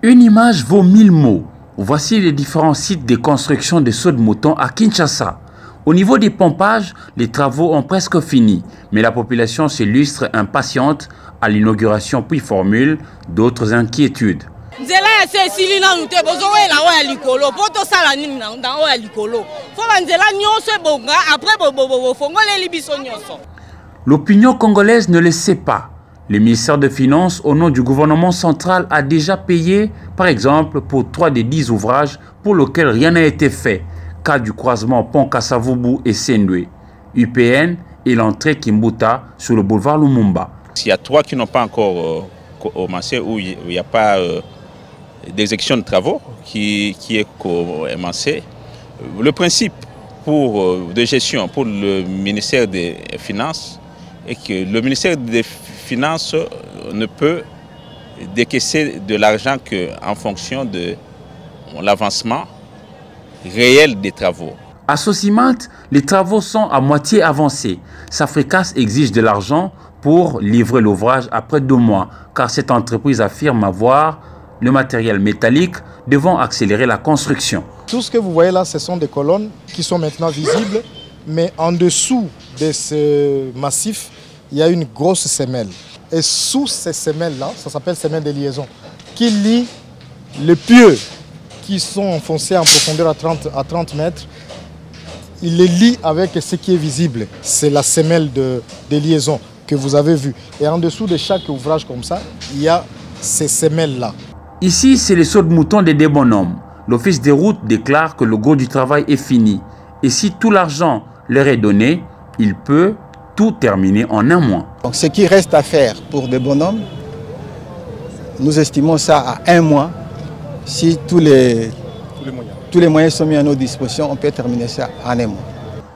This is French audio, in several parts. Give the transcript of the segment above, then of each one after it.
Une image vaut 1000 mots. Voici les différents sites de construction de sauts de mouton à Kinshasa. Au niveau des pompages, les travaux ont presque fini, mais la population s'illustre impatiente à l'inauguration puis formule d'autres inquiétudes. L'opinion congolaise ne le sait pas. Le ministère des Finances, au nom du gouvernement central, a déjà payé, par exemple, pour 3 des 10 ouvrages pour lesquels rien n'a été fait. Cas du croisement Pont Kassavubu et Sendwe, UPN et l'entrée Kimbuta sur le boulevard Lumumba. Il y a 3 qui n'ont pas encore commencé, où il n'y a pas d'exécution de travaux qui est commencé. Le principe de gestion pour le ministère des Finances est que le ministère des Finances ne peut décaisser de l'argent qu'en fonction de l'avancement réel des travaux. À Sosimat, les travaux sont à moitié avancés. Safricas exige de l'argent pour livrer l'ouvrage après 2 mois, car cette entreprise affirme avoir le matériel métallique devant accélérer la construction. Tout ce que vous voyez là, ce sont des colonnes qui sont maintenant visibles, mais en dessous de ce massif, il y a une grosse semelle. Et sous ces semelles-là, ça s'appelle semelle de liaison, qui lie les pieux qui sont enfoncés en profondeur à 30 mètres. Il les lie avec ce qui est visible. C'est la semelle de liaison que vous avez vue. Et en dessous de chaque ouvrage comme ça, il y a ces semelles-là. Ici, c'est les sauts de mouton des bonhommes. L'office des routes déclare que le gros du travail est fini. Et si tout l'argent leur est donné, il peut tout terminer en 1 mois. Donc ce qui reste à faire pour des bonhommes, nous estimons ça à 1 mois. Si tous les moyens sont mis à notre disposition, on peut terminer ça en 1 mois.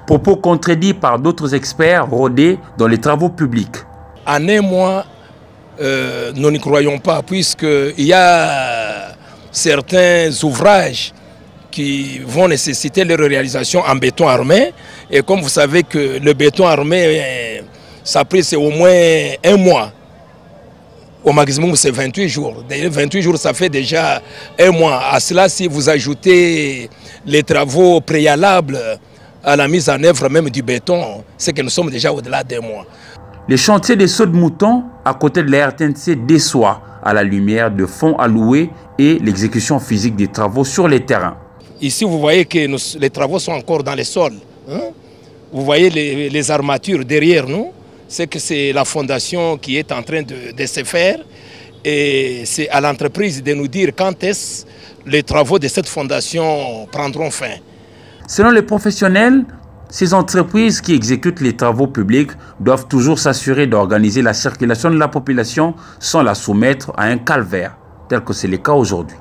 Propos contredits par d'autres experts rodés dans les travaux publics. En 1 mois, nous n'y croyons pas, puisqu'il y a certains ouvrages qui vont nécessiter leur réalisation en béton armé. Et comme vous savez que le béton armé, ça prise au moins 1 mois. Au maximum, c'est 28 jours. D'ailleurs, 28 jours, ça fait déjà 1 mois. À cela, si vous ajoutez les travaux préalables à la mise en œuvre même du béton, c'est que nous sommes déjà au-delà d'1 mois. Les chantiers des sauts de mouton à côté de la RTNC déçoivent à la lumière de fonds alloués et l'exécution physique des travaux sur les terrains. Ici, vous voyez que les travaux sont encore dans les sols. Vous voyez les armatures derrière nous. C'est que c'est la fondation qui est en train de se faire. Et c'est à l'entreprise de nous dire quand est-ce les travaux de cette fondation prendront fin. Selon les professionnels, ces entreprises qui exécutent les travaux publics doivent toujours s'assurer d'organiser la circulation de la population sans la soumettre à un calvaire, tel que c'est le cas aujourd'hui.